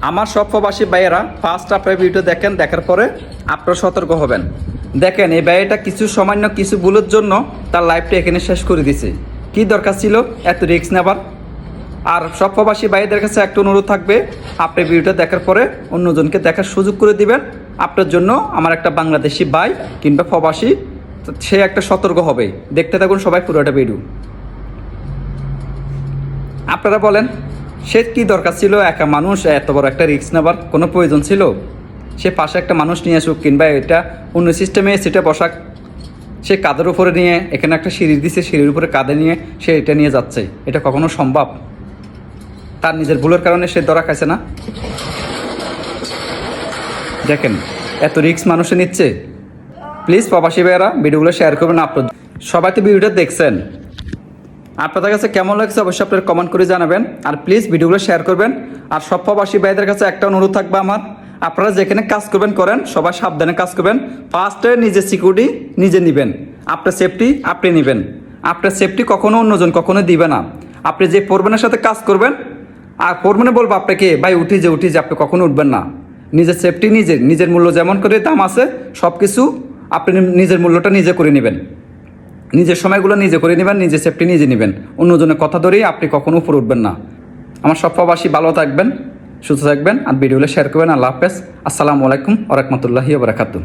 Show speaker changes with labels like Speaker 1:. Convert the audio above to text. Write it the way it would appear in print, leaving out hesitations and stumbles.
Speaker 1: আমার সব প্রবাসী ভাইয়েরা ফার্স্ট আপনার ভিডিও দেখেন, দেখার পরে আপনারা সতর্ক হবেন। দেখেন এই ভাইয়াটা কিছু সামান্য কিছু ভুলের জন্য তার লাইফটা এখানে শেষ করে দিছে। কি দরকার ছিল এত রিস্ক নেবার? আর সব প্রবাসী ভাইদের কাছে একটা অনুরোধ থাকবে, আপনি ভিডিওটা দেখার পরে অন্যজনকে দেখার সুযোগ করে দিবেন। আপনার জন্য আমার একটা বাংলাদেশি ভাই কিংবা প্রবাসী, সে একটা সতর্ক হবে। দেখতে থাকুন সবাই পুরোটা ভিডিও। আপনারা বলেন, সে কি দরকার ছিল একা মানুষ এত বড় একটা রিস্ক নেবার? কোনো প্রয়োজন ছিল? সে পাশে একটা মানুষ নিয়ে আসুক কিংবা এটা অন্য সিস্টেমে সেটা বসাক। সে কাঁধের উপরে নিয়ে, এখানে একটা সিঁড়ি দিছে, সিঁড়ির উপরে কাঁধে নিয়ে সে এটা নিয়ে যাচ্ছে। এটা কখনো সম্ভব? তার নিজের ভুলের কারণে সে ধরা খাইছে না? দেখেন এত রিস্ক মানুষে নিচ্ছে। প্লিজ প্রবাসী ভাইয়েরা ভিডিওগুলো শেয়ার করবেন। আপনার সবাই তো ভিডিওটা দেখছেন, আপনাদের কাছে কেমন লাগছে অবশ্যই আপনারা কমেন্ট করে জানাবেন। আর প্লিজ ভিডিওগুলো শেয়ার করবেন। আর সব প্রবাসী ভাইদের কাছে একটা অনুরোধ থাকবে আমার, আপনারা যেখানে কাজ করবেন করেন, সবাই সাবধানে কাজ করবেন। ফার্স্টে নিজের সিকিউরিটি নিজে নেবেন, আপনার সেফটি আপনি নেবেন। আপনার সেফটি কখনো অন্যজন কখনো দিবে না। আপনি যে ফোরম্যানের সাথে কাজ করবেন আর ফোরম্যানে বলবো আপনাকে ভাই উঠি যে আপনি কখনো উঠবেন না। নিজের সেফটি নিজের মূল্য যেমন করে দাম আছে, সব কিছু আপনি নিজের মূল্যটা নিজে করে নেবেন। নিজের সময়গুলো নিজে করে নেবেন, নিজের সেফটি নিজে নেবেন। অন্যজনের কথা ধরেই আপনি কখনো উপরে উঠবেন না। আমার সব প্রবাসী ভালো থাকবেন, সুস্থ থাকবেন। আর ভিডিওগুলো শেয়ার করবেন। আল্লাহ হাফেজ। আসসালামু আলাইকুম ওয়া রাহমাতুল্লাহি ওয়া বারাকাতুহু।